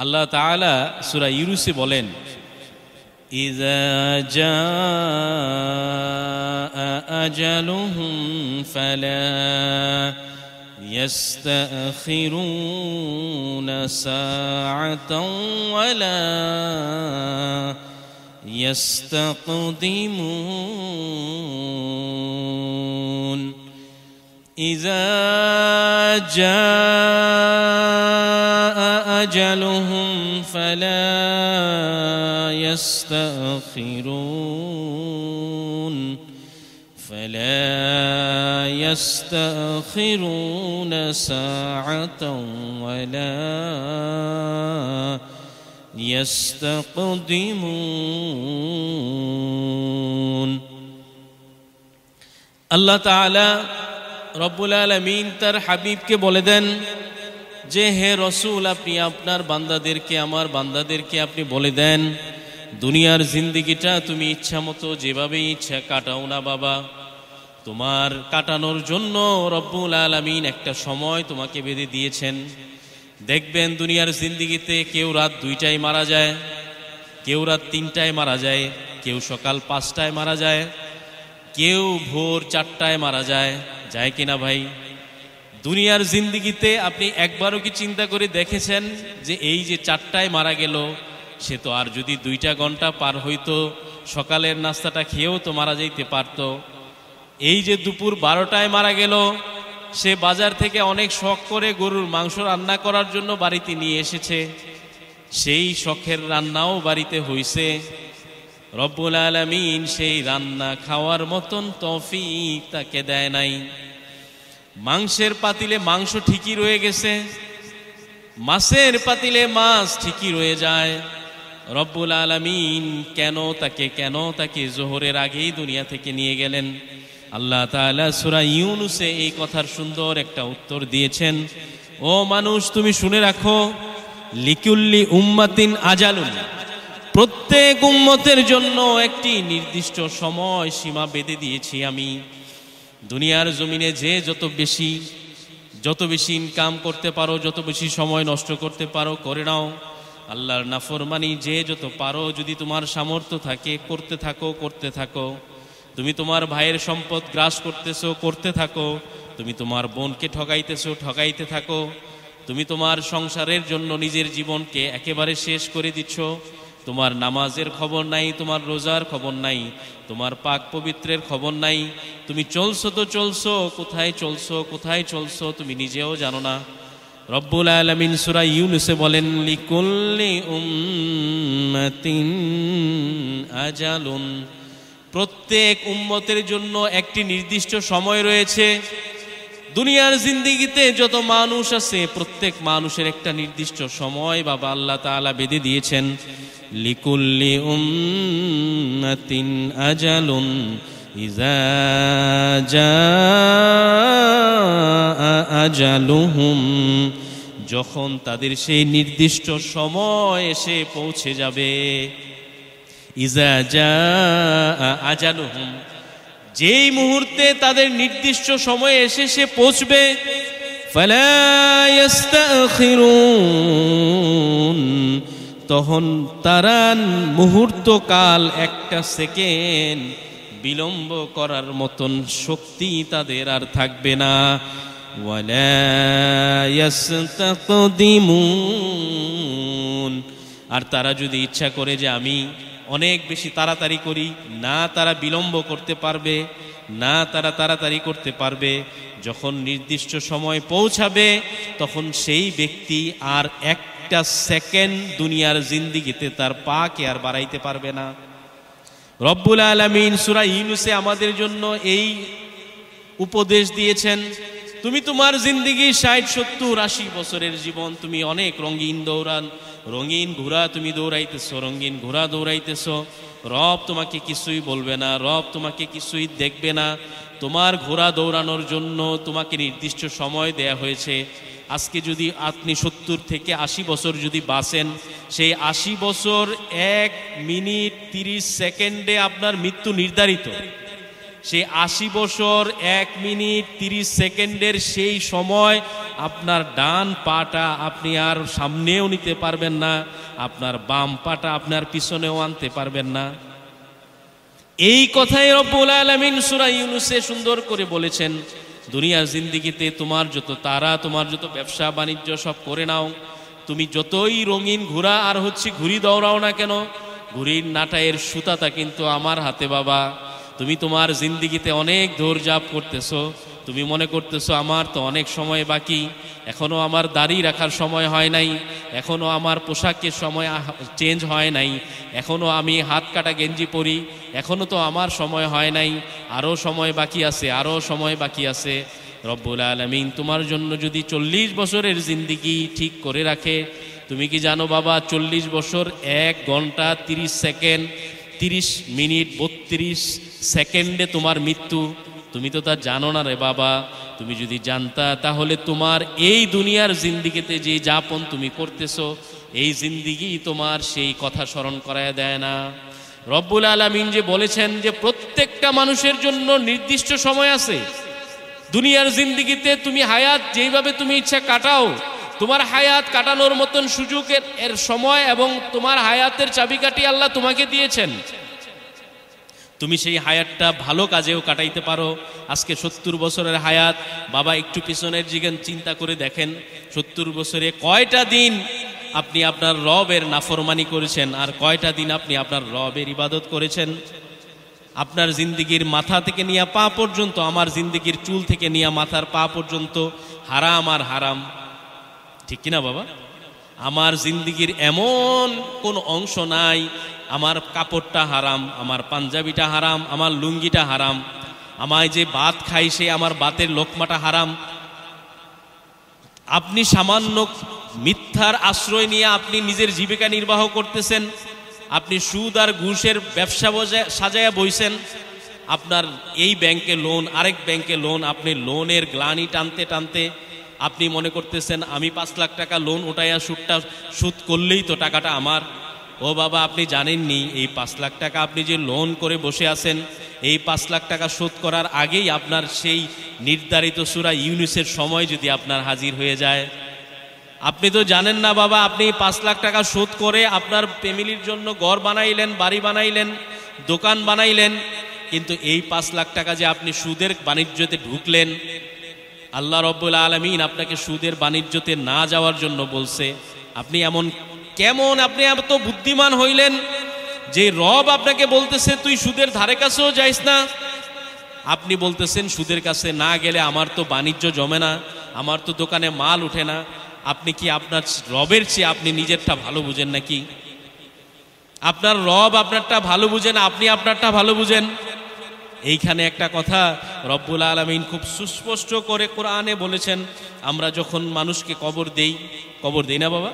আল্লাহ তাআলা সূরা ইউনূসে বলেন, ইযা জাআ আজালুহুম ফালা ইস্তাখিরুনা সাআতান ওয়ালা ইস্তাকদিমুন। ইযা জাআ আজালুহুম ফালা ইস্তাখিরুনা সাআতান ওয়ালা ইস্তাকদিমুন। আল্লাহ তাআলা রব্বুল আলামিন তার হাবিবকে বলে দেন যে, হে রসূল, আপনি আপনার বান্দাদেরকে, আমার বান্দাদেরকে আপনি বলে দেন, দুনিয়ার জিন্দেগিটা তুমি ইচ্ছা মতো যেভাবে ইচ্ছা কাটাও না বাবা। তোমার কাটানোর জন্য রব্বুল আলামিন একটা সময় তোমাকে বেঁধে দিয়েছেন। দেখবেন দুনিয়ার জিন্দেগিতে কেউ রাত 2টায় মারা যায়, কেউ রাত 3টায় মারা যায়, কেউ সকাল 5টায় মারা যায়, কেউ ভোর 4টায় মারা যায়। যায় কিনা ভাই? দুনিয়ার জিন্দেগিতে আপনি একবারও কি চিন্তা করে দেখেছেন যে এই যে 4টায় মারা গেল, সে তো আর যদি 2টা ঘন্টা পার হইতো সকালের নাস্তাটা খেয়েও তো মারা যাইতে পারত। এই যে দুপুর 12টায় মারা গেল, সে বাজার থেকে অনেক শখ করে গরুর মাংস রান্না করার জন্য বাড়িতে নিয়ে এসেছে, সেই শখের রান্নাও বাড়িতে হইছে। রব্বুল আলামিন সেই রান্না খাওয়ার মতন তৌফিক তাকে দেয় নাই। মাংসের পাতিলে মাংস ঠিকই রয়ে গেছে, মাছের পাতিলে মাছ ঠিকই রয়ে যায়। রব্বুল আলামিন কেন তাকে জোহরের আগেই দুনিয়া থেকে নিয়ে গেলেন? আল্লাহ তাআলা সূরা ইউনূসে এই কথার সুন্দর একটা উত্তর দিয়েছেন। ও মানুষ, তুমি শুনে রাখো, লিকুল্লি উম্মাতিন আজালুন, প্রত্যেক উম্মতের জন্য একটি নির্দিষ্ট সময় সীমা বেঁধে দিয়েছি আমি। দুনিয়ার জমিনে যে যত বেশি ইনকাম করতে পারো, যত বেশি সময় নষ্ট করতে পারো করে নাও। আল্লাহর নাফরমানি যে যত পারো, যদি তোমার সামর্থ্য থাকে করতে থাকো। তুমি তোমার ভাইয়ের সম্পদ গ্রাস করতেছো, করতে থাকো। তুমি তোমার বোনকে ঠকাইতে থাকো। তুমি তোমার সংসারের জন্য নিজের জীবনকে একেবারে শেষ করে দিচ্ছ। তোমার নামাজের খবর নাই, তোমার রোজার খবর নাই, তোমার পাক পবিত্রের খবর নাই। তুমি চলছো তো চলছো, কোথায় চলছো তুমি নিজেও জানো না। রব্বুল আলামিন সূরা ইউনূসে বলেন, লিকুল্লি উম্মাতিন আজালুন, প্রত্যেক উম্মতের জন্য একটি নির্দিষ্ট সময় রয়েছে। দুনিয়ার জিন্দেগিতে যত মানুষ আছে, প্রত্যেক মানুষের একটা নির্দিষ্ট সময় বাবা আল্লাহ তাআলা বেঁধে দিয়েছেন। লিকুল্লি উম্মাতিন আজালুন ইযা জাআ আজালুহুম, যখন তাদের সেই নির্দিষ্ট সময় এসে পৌঁছে যাবে। ইযা জাআ আজালুহুম, যেই মুহূর্তে তাদের নির্দিষ্ট সময় এসে সে পৌঁছবে, ফালা ইস্তাখিরুন, তখন তারা মুহূর্তকাল, একটা সেকেন্ড বিলম্ব করার মতন শক্তি তাদের আর থাকবে না। ওয়ালা ইস্তাকদিমুন, আর তারা যদি ইচ্ছা করে যে আমি অনেক বেশি তাড়াতাড়ি করি, না তারা বিলম্ব করতে পারবে, না তারা তাড়াতাড়ি করতে পারবে। যখন নির্দিষ্ট সময় পৌঁছাবে, তখন সেই ব্যক্তি আর একটা সেকেন্ড দুনিয়ার জিন্দেগিতে তার পাকে আর বাড়াইতে পারবে না। রব্বুল আলামিন সূরা ইউনূসে আমাদের জন্য এই উপদেশ দিয়েছেন, তুমি তোমার জিন্দেগি 60, 70, 80 বছরের জীবন, তুমি অনেক রঙিন ঘোড়া তুমি দৌড়াইতেছো। রব তোমাকে কিছুই বলবে না, রব তোমাকে কিছুই দেখবে না। তোমার ঘোড়া দৌড়ানোর জন্য তোমাকে নির্দিষ্ট সময় দেয়া হয়েছে। আজকে যদি আপনি 70 থেকে 80 বছর যদি বাঁচেন, সেই 80 বছর 1 মিনিট 30 সেকেন্ডে আপনার মৃত্যু নির্ধারিত। সেই 80 বছর 1 মিনিট 30 সেকেন্ডের সেই সময় আপনার ডান পাটা আপনি আর সামনেও নিতে পারবেন না, আপনার বাম পাটা আপনার পিছনেও আনতে পারবেন না। এই কথাই রব্বুল আলামিন সূরা ইউনূসে সুন্দর করে বলেছেন, দুনিয়ার জিন্দেগিতে তোমার যত তারা, তোমার যত ব্যবসা বাণিজ্য সব করে নাও, তুমি যতই রঙিন ঘোড়া আর ঘুড়ি দৌড়াও না কেন, ঘুড়ির নাটায়ের সুতাটা কিন্তু আমার হাতে বাবা। তুমি তোমার জিন্দেগিতে অনেক দৌড়ঝাঁপ করতেছো, তুমি মনে করতেছো আমার তো অনেক সময় বাকি, এখনও আমার দাড়ি রাখার সময় হয় নাই, এখনও আমার পোশাকের সময় চেঞ্জ হয় নাই, এখনও আমি হাত কাটা গেঞ্জি পরি, এখনও তো আমার সময় হয় নাই, আরও সময় বাকি আছে, আরও সময় বাকি আছে। রব্বুল আলামিন তোমার জন্য যদি 40 বছরের জিন্দেগি ঠিক করে রাখে, তুমি কি জানো বাবা 40 বছর 1 ঘন্টা 30 সেকেন্ড 30 মিনিট 32 সেকেন্ডে তোমার মৃত্যু? তুমি তো তা জানো না রে বাবা। তুমি যদি জানতা তাহলে তোমার এই দুনিয়ার জিন্দেগিতে যে যাপন তুমি করতেছো, এই জিন্দেগি তোমার সেই কথা স্মরণ করায় দেয় না। রব্বুল আলামিন যে বলেছেন যে প্রত্যেকটা মানুষের জন্য নির্দিষ্ট সময় আছে। দুনিয়ার জিন্দেগিতে তুমি হায়াত যেইভাবে তুমি ইচ্ছা কাটাও, তোমার হায়াত কাটানোর মতন সুযোগের এর সময় এবং তোমার হায়াতের চাবিকাঠি আল্লাহ তোমাকে দিয়েছেন। তুমি সেই হায়াতটা ভালো কাজেও কাটাইতে পারো। আজকে 70 বছরের হায়াত বাবা, একটু পিছনের দিকে চিন্তা করে দেখেন, 70 বছরে কয়টা দিন আপনি আপনার রবের নাফরমানি করেছেন, আর কয়টা দিন আপনি আপনার রবের ইবাদত করেছেন? আপনার জিন্দেগির মাথা থেকে নিয়ে পা পর্যন্ত, আমার জিন্দেগির চুল থেকে নিয়ে মাথার পা পর্যন্ত হারাম আর হারাম, ঠিক কিনা বাবা? আমার জিন্দেগির এমন কোন অংশ নাই আমার কাপড়টা হারাম, আমার পাঞ্জাবিটা হারাম, আমার লুঙ্গিটা হারাম, আমায় যে ভাত খাই সে আমার ভাতের লোকমাটা হারাম। আপনি সামান্য মিথ্যার আশ্রয় নিয়ে আপনি নিজের জীবিকা নির্বাহ করতেছেন, আপনি সুদ আর ঘুষের ব্যবসা সাজায়া বইছেন, আপনার এই ব্যাংকে লোন, আরেক ব্যাংকে লোন, আপনি লোনের গ্লানি টানতে টানতে আপনি মনে করতেছেন আমি 5 লাখ টাকা লোন উঠাইয়া সুদ করলেই তো টাকাটা আমার। ও বাবা, আপনি জানেননি এই 5 লাখ টাকা আপনি যে লোন করে বসে আছেন, এই 5 লাখ টাকা শোধ করার আগেই আপনার সেই নির্ধারিত সূরা ইউনূসের সময় যদি আপনার হাজির হয়ে যায়। আপনি তো জানেন না বাবা, আপনি 5 লাখ টাকা শোধ করে আপনার ফ্যামিলির জন্য ঘর বানাইলেন, বাড়ি বানাইলেন, দোকান বানাইলেন, কিন্তু এই 5 লাখ টাকা যে আপনি সুদের বাণিজ্যতে ঢুকলেন, আল্লাহ রব্বুল আলামিন আপনাকে সুদের বাণিজ্যতে না যাওয়ার জন্য বলছে। আপনি আপনি এত বুদ্ধিমান হইলেন যে রব আপনাকে বলতেছে তুই সুদের ধারে কাছেও যাইস না, আপনি বলতেছেন সুদের কাছে না গেলে আমার তো বাণিজ্য জমে না, আমার তো দোকানে মাল উঠে না। আপনি কি আপনার রবের চেয়ে আপনি নিজেরটা ভালো বুঝেন নাকি? আপনার রব আপনারটা ভালো বুঝেন, আপনি আপনারটা ভালো বুঝেন? এইখানে একটা কথা রব্বুল আলামিন খুব সুস্পষ্ট করে কোরআনে বলেছেন। আমরা যখন মানুষকে কবর দেই না বাবা,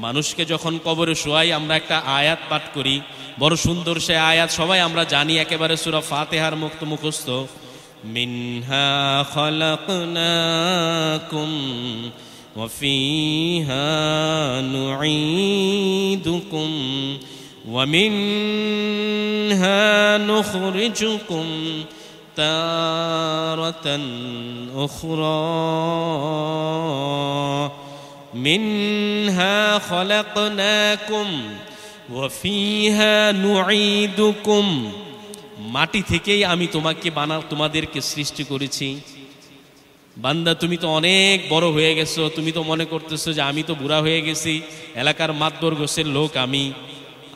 মানুষকে যখন কবরে শোয়াই আমরা একটা আয়াত পাঠ করি, বড় সুন্দর সে আয়াত, সবাই আমরা জানি, একেবারে সূরা ফাতিহার মুখস্থ। মিনহা খালাকনাকুম ওয়া ফিহা নুঈদুকুম ওয়া মিনহা নুখরিজুকুম তারাতান উখরা মিনহা খালাকনাকুম ওয়া ফিহা নুঈদুকুম। মাটি থেকেই আমি তোমাদেরকে সৃষ্টি করেছি। বান্দা, তুমি তো অনেক বড় হয়ে গেছো, তুমি তো মনে করতেছো যে আমি তো বুড়া হয়ে গেছি, এলাকার মাতবর গোছের লোক আমি,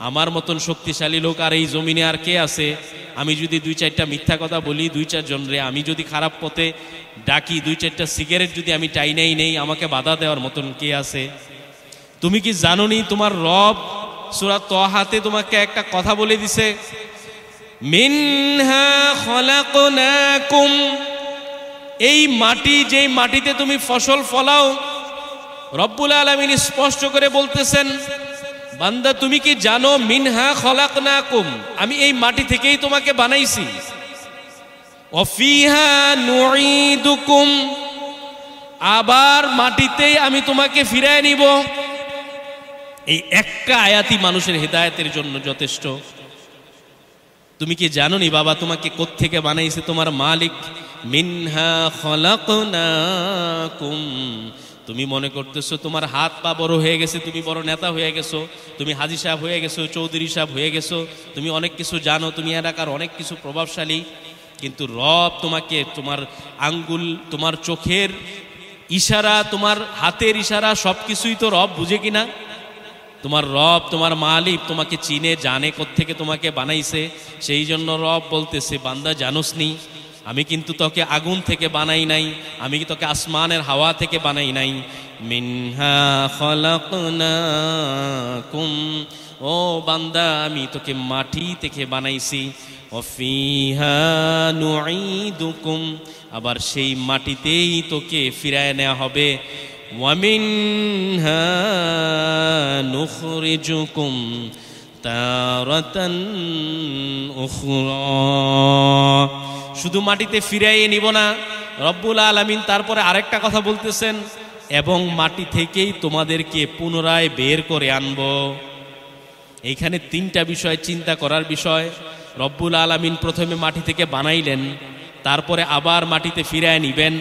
আমার মতন শক্তিশালী লোক আর এই জমিনে আর কে আছে? আমি যদি 2-4টা মিথ্যা কথা বলি, 2-4 জনরে আমি যদি খারাপ পথে ডাকি, 2-4টা সিগারেট যদি আমি টাইনাই নেই, আমাকে বাধা দেওয়ার মতন কে আছে? তুমি কি জানোনি তোমার রব সূরা তাহাতে তোমাকে একটা কথা বলে দিছে, মিনহা খালাকনাকুম। এই মাটি, যেই মাটিতে তুমি ফসল ফলাও, রব্বুল আলামিন স্পষ্ট করে বলতেছেন, বান্দা তুমি কি জানো মিনহা খালাকনাকুম, আমি এই মাটি থেকেই তোমাকে বানাইছি, ওয়া ফিহা নুঈদুকুম, আবার মাটিতেই আমি তোমাকে ফিরায় নিব। এই একটা আয়াতই মানুষের হেদায়েতের জন্য যথেষ্ট। তুমি কি জানো নি বাবা তোমাকে কোত্থেকে বানাইছে তোমার মালিক? মিনহা খলাকনাকুম। তুমি মনে করতেছো তোমার হাত পা বড় হয়ে গেছে, তুমি বড় নেতা হয়ে গেছো, তুমি হাজী সাহেব হয়ে গেছো, চৌধুরী সাহেব হয়ে গেছো, তুমি অনেক কিছু জানো, তুমি এলাকার অনেক কিছু প্রভাবশালী। কিন্তু রব তোমাকে তোমার আঙ্গুল, তোমার চোখের ইশারা, তোমার হাতের ইশারা সব কিছুই তো রব বুঝে কিনা? তোমার রব, তোমার মালিক তোমাকে চিনে জানে কোত্থেকে তোমাকে বানাইছে। সেই জন্য রব বলতেছে, বান্দা জানোস নি আমি কিন্তু তোকে আগুন থেকে বানাই নাই, আমি তোকে আসমানের হাওয়া থেকে বানাই নাই। মিনহা খলাকনাকুম, ও বান্দা আমি তোকে মাটি থেকে বানাইছি। ওয়াফিহা নুঈদুকুম, আবার সেই মাটিতেই তোকে ফিরায় নেওয়া হবে। ওয়ামিনহা নুখরিজুকুম তারাতান উখরা। শুধু মাটিতে ফিরাইয়ে নিব না, রব্বুল আলামিন তারপরে আরেকটা কথা বলতেছেন, এবং মাটি থেকেই তোমাদেরকে পুনরায় বের করে আনব। এইখানে তিনটা বিষয় চিন্তা করার বিষয়। রব্বুল আলামিন প্রথমে মাটি থেকে বানাইলেন, তারপরে আবার মাটিতে ফিরায় নিবেন,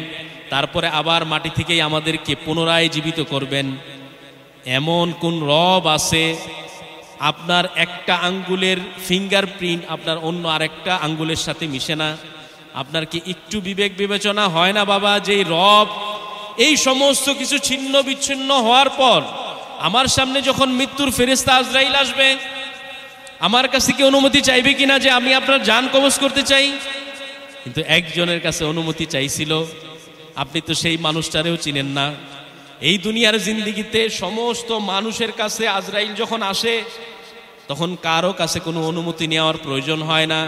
তারপরে আবার মাটি থেকেই আমাদেরকে পুনরায় জীবিত করবেন। এমন কোন রব আছে আপনার একটা আঙ্গুলের ফিঙ্গারপ্রিন্ট আপনার অন্য আরেকটা আঙ্গুলের সাথে মিশে না? আপনার কি একটু বিবেক বিবেচনা হয় না বাবা, যে রব এই সমস্ত কিছু ছিন্ন বিচ্ছিন্ন হওয়ার পর আমার সামনে যখন মৃত্যুর ফেরেশতা আজরাইল আসবে, আমার কাছে কি অনুমতি চাইবে কিনা যে আমি আপনার জান কবজ করতে চাই? কিন্তু একজনের কাছে অনুমতি চাইছিল, আপনি তো সেই মানুষটারেও চিনেন না। এই দুনিয়ার জিন্দেগিতে সমস্ত মানুষের কাছে আজরাইল যখন আসে, তখন কারো কাছে কোনো অনুমতি নেওয়ার প্রয়োজন হয় না।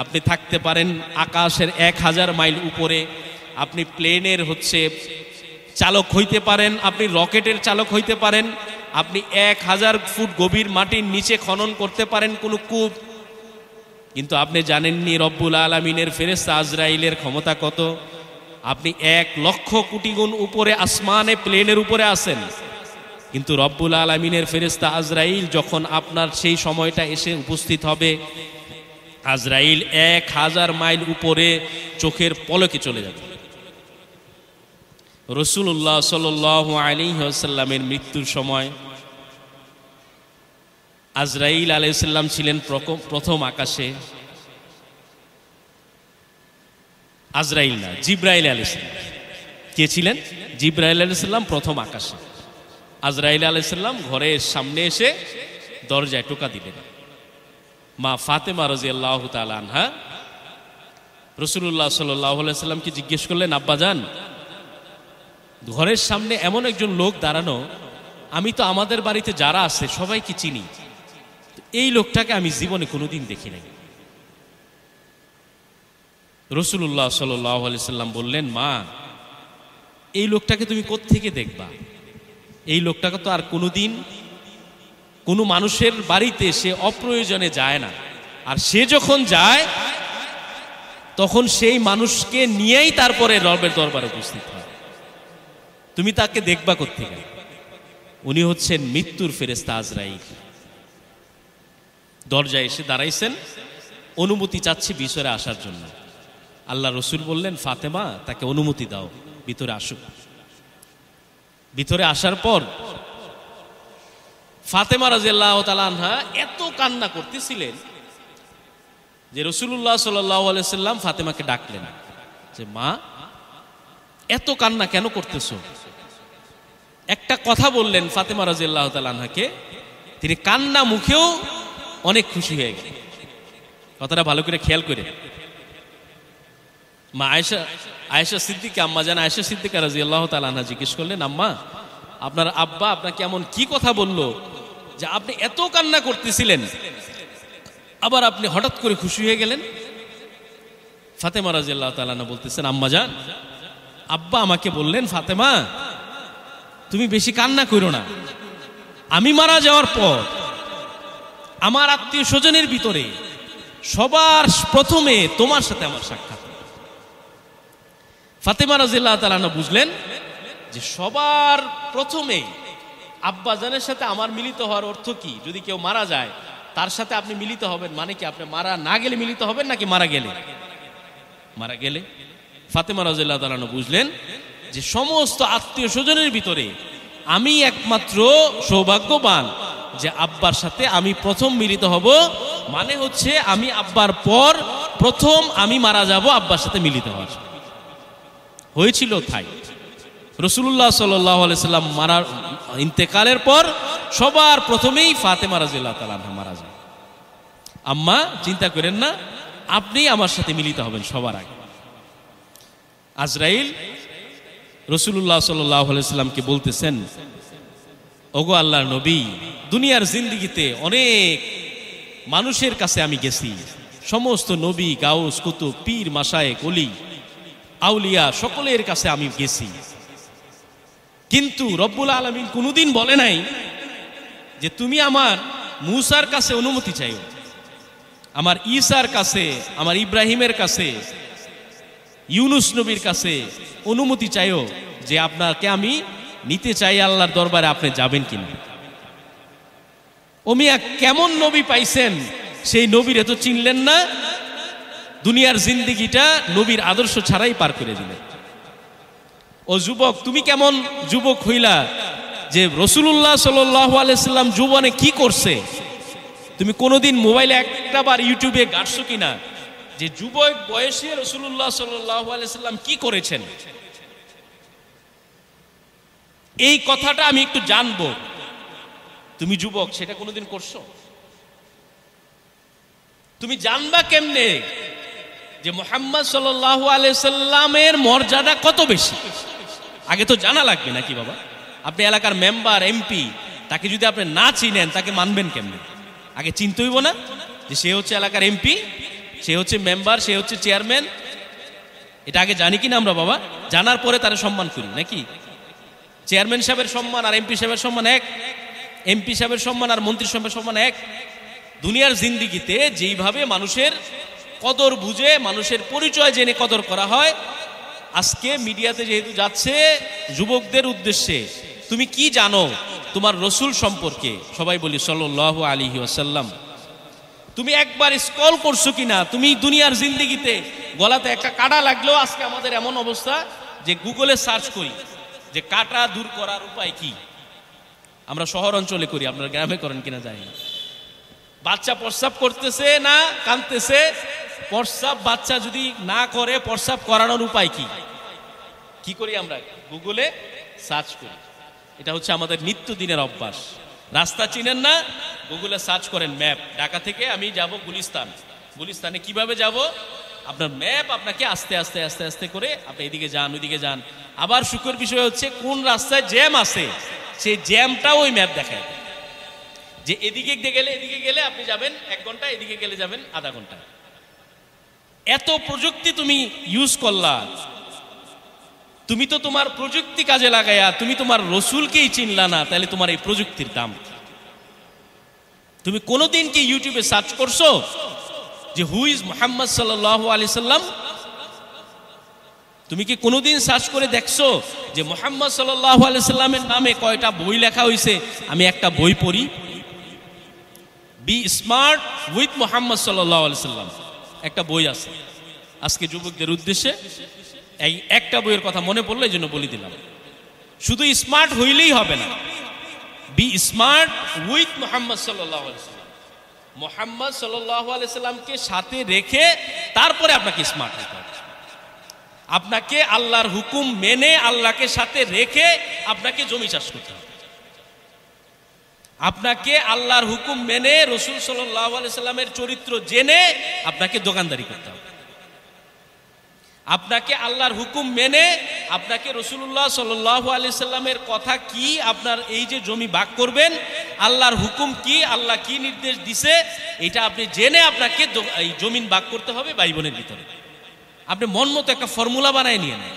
আপনি থাকতে পারেন আকাশের 1000 মাইল উপরে, আপনি প্লেনের চালক হইতে পারেন, আপনি রকেটের চালক হইতে পারেন, আপনি 1000 ফুট গভীর মাটির নিচে খনন করতে পারেন কোনো কূপ, কিন্তু আপনি জানেননি রব্বুল আলামিনের ফেরেশতা আজরাইলের ক্ষমতা কত। আপনি 1,00,000 কোটি গুণ উপরে আসমানে প্লেনের উপরে আছেন, কিন্তু রব্বুল আলামিনের ফেরেশতা আজরাইল যখন আপনার সেই সময়টা এসে উপস্থিত হবে, আজরাইল 1000 মাইল উপরে চোখের পলকে চলে যাবে। রাসূলুল্লাহ সাল্লাল্লাহু আলাইহি ওয়াসাল্লামের মৃত্যুর সময় আজরাইল আলাইহিস সালাম ছিলেন প্রথম আকাশে। আজরাইল না, জিব্রাইল আলাইহিস সালাম। কে ছিলেন? জিব্রাইল আলাইহিস সালাম প্রথম আকাশে। আজরাইল আলাইহিস সালাম ঘরের সামনে এসে দরজায় টোকা দিলেন। মা ফাতেমা রাদিয়াল্লাহু তাআলা আনহা রাসূলুল্লাহ সাল্লাল্লাহু আলাইহি সাল্লামকে জিজ্ঞেস করলেন, আব্বাজান, ঘরের সামনে এমন একজন লোক দাঁড়ানো, আমি তো আমাদের বাড়িতে যারা আছে সবাইকে চিনি, এই লোকটাকে আমি জীবনে কোনোদিন দেখি নাই। রাসূলুল্লাহ সাল্লাল্লাহু আলাইহি সাল্লাম বললেন, মা, এই লোকটাকে তুমি কোত্থেকে দেখবা? এই লোকটাকে তো আর কোনোদিন কোনো মানুষের বাড়িতে সে অপ্রয়োজনে যায় না, আর সে যখন যায় তখন সেই মানুষকে নিয়েই তারপরে রবের দরবারে উপস্থিত হয়। তুমি তাকে দেখবা কোত্থেকে? উনি হচ্ছেন মৃত্যুর ফেরেশতা আজরাইল। দরজায় এসে দাঁড়াইছেন, অনুমতি চাচ্ছি ভিতরে আসার জন্য। আল্লাহ রসুল বললেন, ফাতেমা, তাকে অনুমতি দাও, ভিতরে আসুক। ভিতরে আসার পর ফাতেমা রাদিয়াল্লাহু তাআলা আনহা এত কান্না করতেছিলেন যে রাসূলুল্লাহ সাল্লাল্লাহু আলাইহি সাল্লাম ফাতেমাকে ডাকলেন যে, মা, এত কান্না কেন করতেছো? একটা কথা বললেন ফাতেমা রাদিয়াল্লাহু তাআলা আনহাকে, তিনি কান্না মুখেও অনেক খুশি হয়ে গেলেন। কথাটা ভালো করে খেয়াল করে। মা আয়েশা সিদ্দিকা, আম্মা জান আয়েশা সিদ্দিকা রাদিয়াল্লাহু তাআলা আনহা জিজ্ঞেস করলেন, আম্মা, আপনার আব্বা আপনাকে এমন কি কথা বলল যে আপনি এত কান্না করতেছিলেন, আবার আপনি হঠাৎ করে খুশি হয়ে গেলেন? ফাতেমা রাদিয়াল্লাহু তাআলা আনহা বলতেছেন, আম্মা জান, আব্বা আমাকে বললেন, ফাতেমা, তুমি বেশি কান্না করো না, আমি মারা যাওয়ার পর আমার আত্মীয় স্বজনের ভিতরে সবার প্রথমে তোমার সাথে আমার সাক্ষাৎ। ফাতেমা রাদিয়াল্লাহু তাআলা আনহা বুঝলেন যে সবার প্রথমে আব্বাজানের সাথে আমার মিলিত হওয়ার অর্থ কি? যদি কেউ মারা যায় তার সাথে আপনি মিলিত হবেন, মানে কি আপনি মারা না গেলে মিলিত হবেন নাকি মারা গেলে? মারা গেলে। ফাতেমা রাদিয়াল্লাহু তাআলা আনহা বুঝলেন যে সমস্ত আত্মীয় স্বজনের ভিতরে আমি একমাত্র সৌভাগ্যবান যে আব্বার সাথে আমি প্রথম মিলিত হব, মানে হচ্ছে আমি আব্বার পর প্রথম আমি মারা যাব আব্বার সাথে মিলিত হওয়ার। হয়েছিল তাই। রাসূলুল্লাহ সাল্লাল্লাহু আলাইহি সাল্লাম মারার ইন্তেকালের পর সবার প্রথমেই ফাতেমা রাদিয়াল্লাহু তাআলা আনহা মারা যায়। আম্মা চিন্তা করেন না, আপনি আমার সাথে মিলিত হবেন সবার আগে। আজরাইল রাসূলুল্লাহ সাল্লাল্লাহু আলাইহি সাল্লামকে বলতেছেন, ওগো আল্লাহর নবী, দুনিয়ার জিন্দেগিতে অনেক মানুষের কাছে আমি গেছি, সমস্ত নবী, গাউস, কুতুব, পীর, মাশায়েখ, ওলি, আউলিয়া সকলের কাছে আমি গেছি, কিন্তু রব্বুল আলামিন কোনোদিন বলে নাই যে তুমি আমার মূসার কাছে অনুমতি চাইও, আমার ঈসার কাছে, আমার ইব্রাহিমের কাছে, ইউনুস নবীর কাছে অনুমতি চাইও যে আপনাকে আমি নিতে চাই আল্লাহর দরবারে, আপনি যাবেন কিনা। ও মিয়া, কেমন নবী পাইছেন, সেই নবীরে তো চিনলেন না, দুনিয়ার জিন্দেগিটা নবীর আদর্শ ছাড়াই পার করে দিলেন। ও যুবক, তুমি কেমন যুবক হইলা যে রাসূলুল্লাহ সাল্লাল্লাহু আলাইহি সাল্লাম জীবনে কি করছে তুমি কোনোদিন মোবাইলে একটা বার ইউটিউবে ঘাটছো কিনা যে যুবক বয়সে রাসূলুল্লাহ সাল্লাল্লাহু আলাইহি সাল্লাম কি করেছেন? এই কথাটা আমি একটু জানবো। তুমি যুবক, সেটা কোনোদিন করছো? তুমি জানবা কেমনে যে মুহাম্মদ সাল্লাল্লাহু আলাইহি সাল্লামের মর্যাদা কত বেশি? আগে তো জানা লাগবে নাকি বাবা? আপনি এলাকার মেম্বার, এমপি, তাকে যদি আপনি না চিনেন তাকে মানবেন কেমনে? আগে চিনতে হইব না যে সে হচ্ছে এলাকার এমপি, সে হচ্ছে মেম্বার, সে হচ্ছে চেয়ারম্যান। এটা আগে জানি কিনা আমরা বাবা? জানার পরে তারা সম্মান করি নাকি? চেয়ারম্যান সাহেবের সম্মান আর এমপি সাহেবের সম্মান এক, এমপি সাহেবের সম্মান আর মন্ত্রী সাহেবের সম্মান এক। দুনিয়ার জিন্দেগিতে যেইভাবে মানুষের কদর বুঝে, মানুষের পরিচয় জেনে কদর করা হয়, আজকে মিডিয়াতে যেহেতু যাচ্ছে যুবকদের উদ্দেশ্যে, তুমি কি জানো তোমার রসুল সম্পর্কে? সবাই বলি সাল্লাল্লাহু আলাইহি ওয়াসাল্লাম। তুমি একবার স্ক্রল করছো কিনা? তুমি দুনিয়ার জিন্দেগিতে গলাতে একটা কাটা লাগলেও আজকে আমাদের এমন অবস্থা যে গুগলে সার্চ করি যে কাটা দূর করার উপায় কি। আমরা শহর অঞ্চলে করি, আপনারা গ্রামে করেন কিনা জানি না। বাচ্চা প্রস্রাব করতেছে না কাঁদতেছে, প্রস্রাব বাচ্চা যদি না করে প্রস্রাব করানোর উপায় কি? কি করি আমরা? গুগলে সার্চ করি। এটা হচ্ছে আমাদের নিত্যদিনের অভ্যাস। রাস্তা চিনেন না, গুগলে সার্চ করেন ম্যাপ। ঢাকা থেকে আমি যাব গুলিস্তান, গুলিস্তানে কিভাবে যাব? আপনার ম্যাপ আপনাকে আস্তে আস্তে আস্তে আস্তে করে আপনি এদিকে যান, ওইদিকে যান। আবার সুখের বিষয় হচ্ছে কোন রাস্তায় জ্যাম আছে সেই জ্যামটাও ওই ম্যাপ দেখায়, যে এদিকে গেলে আপনি যাবেন 1 ঘন্টা, এদিকে গেলে যাবেন আধা ঘন্টা। এত প্রযুক্তি তুমি ইউজ করলা, তুমি তো তোমার প্রযুক্তি কাজে লাগায়া তুমি তোমার রসুলকেই চিনলা না, তাহলে তোমার এই প্রযুক্তির দাম। তুমি কোনোদিন কি ইউটিউবে সার্চ করছো যে হু ইজ মুহাম্মদ সাল্লাল্লাহু আলাইহি সাল্লাম? তুমি কি কোনোদিন সার্চ করে দেখছো যে মুহাম্মদ সাল্লাল্লাহু আলাইহি সাল্লামের নামে কয়টা বই লেখা হয়েছে? আমি একটা বই পড়ি, বি স্মার্ট উইথ মুহাম্মদ সাল্লাল্লাহু আলাইহি সাল্লাম, একটা বই আছে। আজকে যুবকদের উদ্দেশ্যে এই একটা বইয়ের কথা মনে পড়লো, এই জন্য বলে দিলাম। শুধু স্মার্ট হইলেই হবে না, বি স্মার্ট উইথ মুহাম্মদ সাল্লাল্লাহু আলাইহি সাল্লাম। মুহাম্মদ সাল্লাল্লাহু আলাইহি সাল্লামকে সাথে রেখে তারপরে আপনাকে স্মার্ট হতে হবে। আপনাকে আল্লাহর হুকুম মেনে, আল্লাহকে সাথে রেখে আপনাকে জমি চাষ করতে হবে। আপনাকে আল্লাহর হুকুম মেনে, রাসূল সাল্লাল্লাহু আলাইহি সাল্লামের চরিত্র জেনে আপনাকে দোকানদারি করতে হবে। আপনাকে আল্লাহর হুকুম মেনে, আপনাকে রাসূলুল্লাহ সাল্লাল্লাহু আলাইহি সাল্লামের কথা কি, আপনার এই যে জমি ভাগ করবেন, আল্লাহর হুকুম কি, আল্লাহ কি নির্দেশ দিছে, এটা আপনি জেনে আপনাকে এই জমিন ভাগ করতে হবে ভাই বোনের ভিতরে। আপনি মন মতো একটা ফর্মুলা বানায় নিয়ে নেন।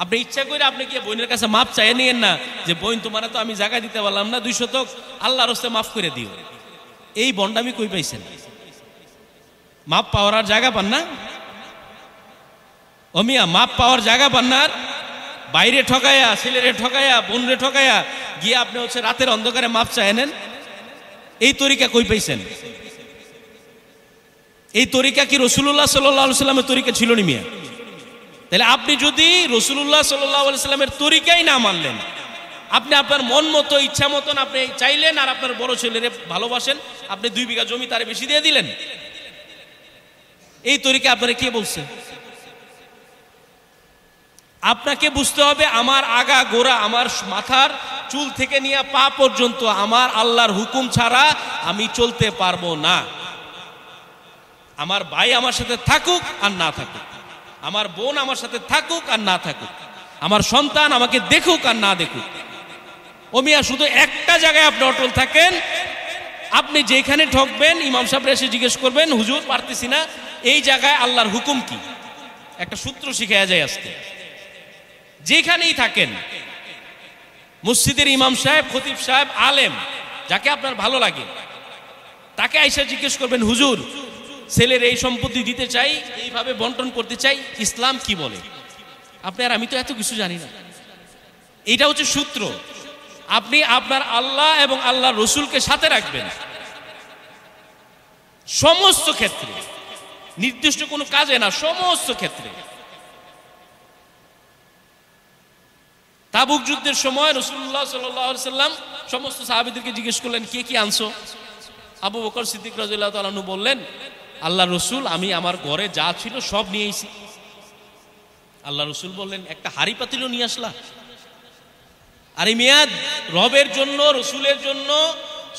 আপনি ইচ্ছা করে আপনি কি বোনের কাছে মাপ চাইয়ে নিয়েন না যে বোন তোমার তো আমি জায়গা দিতে পারলাম না 2 শতক, আল্লাহর রাস্তায় মাফ করে দিও। এই বন্ডামি কই পাইছেন? মাপ পাওয়ার আর জায়গা পান না? ও মিয়া, মাপ পাওয়ার জায়গা পান না? বাইরে ঠকায়া, ছেলেরে ঠকায়া, বোনরে ঠকায়া গিয়ে আপনি হচ্ছে রাতের অন্ধকারে মাপ চায় নেন। এই তরিকা কই পাইছেন? এই তরিকা কি রাসূলুল্লাহ সাল্লাল্লাহু আলাইহি ওয়াসাল্লামের তরিকা ছিল নি মিয়া? তাহলে আপনি যদি রাসূলুল্লাহ সাল্লাল্লাহু আলাইহি ওয়াসাল্লামের তরিকাই না মানলেন, আপনি আপনার মন মতো ইচ্ছা মতন আপনি চাইলেন আর আপনার বড় ছেলেরে ভালোবাসেন, আপনি 2 বিঘা জমি তারে বেশি দিয়ে দিলেন, এই তরিকা আপনারা কে বলছে? আপনাকে বুঝতে হবে আমার আগা গোড়া, আমার মাথার চুল থেকে নিয়ে পা পর্যন্ত আমার আল্লাহর হুকুম ছাড়া আমি চলতে পারবো না। আমার ভাই আমার সাথে থাকুক আর না থাকুক, আমার বোন আমার সাথে থাকুক আর না থাকুক, আমার সন্তান আমাকে দেখুক আর না দেখুক, ও মিয়া শুধু একটা জায়গায় আপনি অটল থাকেন। আপনি যেখানে ঠকবেন ইমাম সাহেব এসে জিজ্ঞেস করবেন, হুজুর পারতেছি না, এই জায়গায় আল্লাহর হুকুম কি? একটা সূত্র শিখায়া যায় আজকে। যেখানেই থাকেন, মসজিদের ইমাম সাহেব, খতিব সাহেব, আলেম, যাকে আপনার ভালো লাগে তাকে আইসা জিজ্ঞেস করবেন, হুজুর ছেলের এই সম্পত্তি দিতে চাই, এইভাবে বন্টন করতে চাই, ইসলাম কি বলে? আপনি আর আমি তো এত কিছু জানি না। এটা হচ্ছে সূত্র। আপনি আপনার আল্লাহ এবং আল্লাহর রসুলকে সাথে রাখবেন সমস্ত ক্ষেত্রে, নির্দিষ্ট কোনো কাজে না, সমস্ত ক্ষেত্রে। তাবুক যুদ্ধের সময় রাসূলুল্লাহ সাল্লাল্লাহু আলাইহি ওয়াসাল্লাম সমস্ত সাহাবীদেরকে জিজ্ঞেস করলেন, কে কি আনছো? আবু বকর সিদ্দিক রাদিয়াল্লাহু তাআলা আনহু বললেন, আল্লাহ রসুল আমি আমার ঘরে যা ছিল সব নিয়ে এসেছি। আল্লাহ রসুল বললেন, একটা হাড়ি পাতিলও নিয়ে আসলা? আরে মিয়া, রবের জন্য, রসুলের জন্য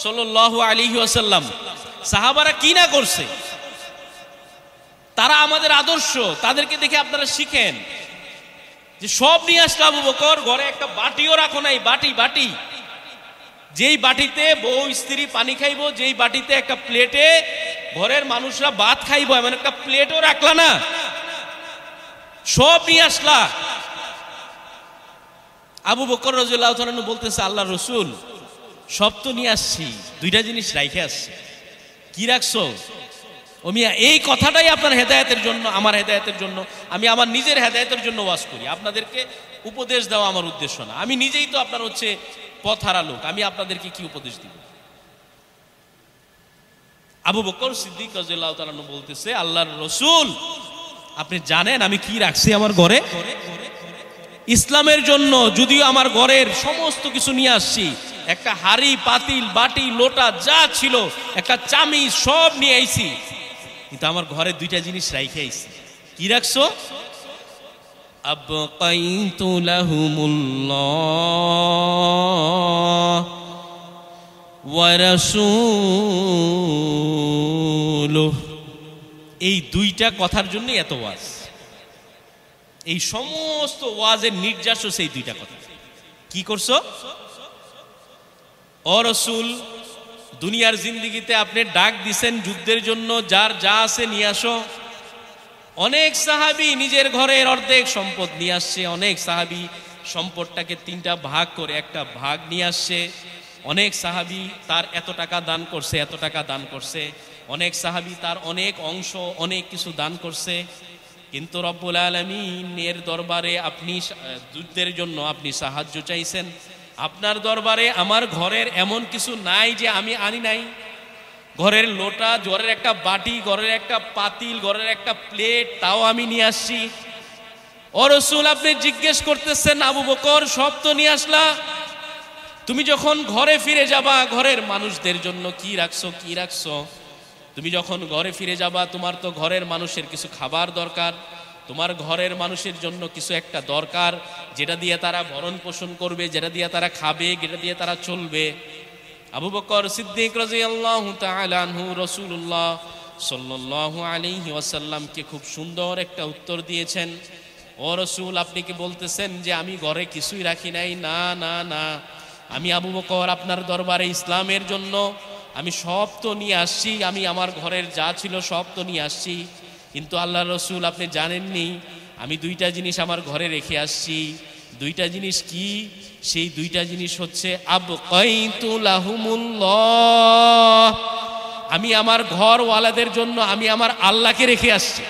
সাল্লাল্লাহু আলাইহি ওয়াসাল্লাম সাহাবারা কি না করছে, তারা আমাদের আদর্শ, তাদেরকে দেখে আপনারা শিখেন। যে সব নিয়ে আসলো আবু বকর, ঘরে একটা বাটিও রাখো নাই, বাটি, যেই বাটিতে বউ স্ত্রী পানি খাইবো, যেই বাটিতে একটা প্লেটে ঘরের মানুষরা ভাত খাইবো, এমন একটা প্লেটও রাখলা না, সব নিয়ে আসলা। আবু বকর রাদিয়াল্লাহু তাআলা আনহু বলতেছে, আল্লাহ রসুল সব তো নিয়ে আসছি, 2টা জিনিস রাইখে আসছি। কি রাখছো? ও মিয়া, এই কথাটাই আপনার হেদায়েতের জন্য, আমার হেদায়েতের জন্য। আমি আমার নিজের হেদায়েতের জন্য ওয়াজ করি, আপনাদেরকে উপদেশ দেওয়া আমার উদ্দেশ্য না। আমি নিজেই তো আপনার হচ্ছে পথহারা লোক, আমি আপনাদেরকে কি উপদেশ দিব? আবু বকর সিদ্দিক রাদিয়াল্লাহু তাআলা আনহু বলতেছে, আল্লাহর রসুল আপনি জানেন আমি কি রাখছি আমার ঘরে? ইসলামের জন্য যদিও আমার ঘরের সমস্ত কিছু নিয়ে আসছি, একটা হাড়ি, পাতিল, বাটি, লোটা যা ছিল, একটা চামিচ, সব নিয়ে আইছি, কিন্তু আমার ঘরে 2টা জিনিস রাইখে আইছি। কি রাখছো? আবকাইতু লাহুমুল্লাহ ওয়া রাসূলুহু। এই 2টা কথার জন্য এত ওয়াজ। এই সমস্ত ওয়াজের নির্যাস সেই 2টা কথা। কি করছো? ও রাসূল, দুনিয়ার জিন্দেগিতে আপনি ডাক দিছেন যুদ্ধের জন্য, যার যা আছে নিয়ে আসো। অনেক সাহাবী নিজের ঘরের অর্ধেক সম্পদ নিয়ে আসছে, অনেক সাহাবী সম্পদটাকে 3টা ভাগ করে একটা ভাগ নিয়ে আসছে, অনেক সাহাবী তার এত টাকা দান করছে, এত টাকা দান করছে, অনেক সাহাবী তার অনেক অংশ, অনেক কিছু দান করছে। কিন্তু রব্বুল আলামিনের দরবারে আপনি যুদ্ধের জন্য আপনি সাহায্য চাইছেন, আপনার দরবারে আমার ঘরের এমন কিছু নাই যে আমি আনি নাই। ঘরের লোটা, ঘরের একটা বাটি, ঘরের একটা পাতিল, ঘরের একটা প্লেট, তাও আমি নিয়ে আসছি। ও রাসূল, আপনি জিজ্ঞেস করতেছেন আবু বকর সব তো নিয়ে আসলা, তুমি যখন ঘরে ফিরে যাবা ঘরের মানুষদের জন্য কি রাখছো, কি রাখছো? তুমি যখন ঘরে ফিরে যাবা, তোমার তো ঘরের মানুষের কিছু খাবার দরকার, তোমার ঘরের মানুষের জন্য কিছু একটা দরকার, যেটা দিয়ে তারা ভরণ পোষণ করবে, যেটা দিয়ে তারা খাবে, যেটা দিয়ে তারা চলবে। আবু বকর সিদ্দিক রাদিয়াল্লাহু তাআলা আনহু রাসূলুল্লাহ সাল্লাল্লাহু আলাইহি ওয়াসাল্লামকে খুব সুন্দর একটা উত্তর দিয়েছেন। ও রাসূল, আপনি কি বলতেছেন যে আমি ঘরে কিছুই রাখি নাই? না না না, আমি আবু বকর আপনার দরবারে ইসলামের জন্য আমি সব তো নিয়ে আসছি, আমি আমার ঘরের যা ছিল সব তো নিয়ে আসছি, কিন্তু আল্লাহ রসুল আপনি জানেননি আমি 2টা জিনিস আমার ঘরে রেখে আসছি। 2টা জিনিস কি? সেই 2টা জিনিস হচ্ছে আবকাইতু লাহুমুল্লাহ, আমি আমার ঘরওয়ালাদের জন্য আমি আমার আল্লাহকে রেখে আসছি।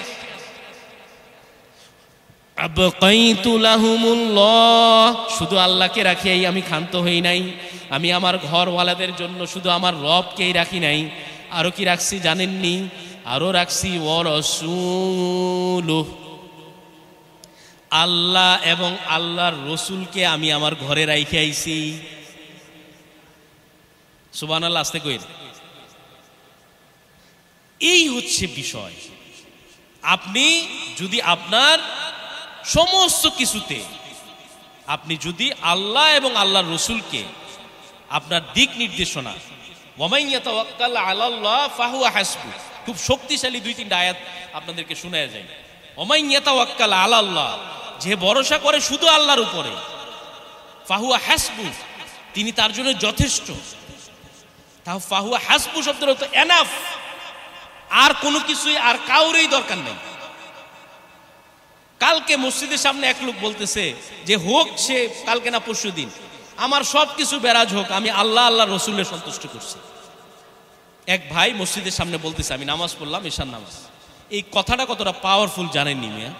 আবকাইতু লাহুমুল্লাহ, শুধু আল্লাহকে রাখিয়াই আমি ক্ষান্ত হই নাই, আমি আমার ঘরওয়ালাদের জন্য শুধু আমার রবকেই রাখি নাই, আরো কি রাখছি জানেননি? আরো রাখছি ওয়া রাসূলুহু, আল্লাহ এবং আল্লাহর রসুলকে আমি আমার ঘরে রাইখে আইছি। সুবহানাল্লাহ, আস্তে কইর। এই হচ্ছে বিষয়। আপনি যদি আপনার সমস্ত কিছুতে আপনি যদি আল্লাহ এবং আল্লাহর রসুলকে আপনার দিক নির্দেশনা, ওয়ামান ইয়াতাওয়াক্কাল আলাল্লাহ ফাহুয়া হাসবু, খুব শক্তিশালী 2-3টা আয়াত আপনাদেরকে শোনায়া যায়। ওয়ামান ইয়াতাওয়াক্কাল আলাল্লাহ, যে ভরসা করে শুধু আল্লাহর উপরে, ফাহুয়া হাসবু, তিনি তার জন্য যথেষ্ট। তাও ফাহুয়া হাসবু শব্দের অর্থ এনাফ, আর কোনো কিছুই আর কাউরেই দরকার নেই। কালকে মসজিদের সামনে এক লোক বলতেছে যে হোক সে কালকে না পরশু দিন, আমার সব কিছু বেরাজ হোক, আমি আল্লাহ আল্লাহ রসুলের সন্তুষ্ট করছি। এক ভাই মসজিদের সামনে বলতেছে আমি নামাজ পড়লাম, ঈশার নামাজ। এই কথাটা কতটা পাওয়ারফুল জানেননি মিয়া?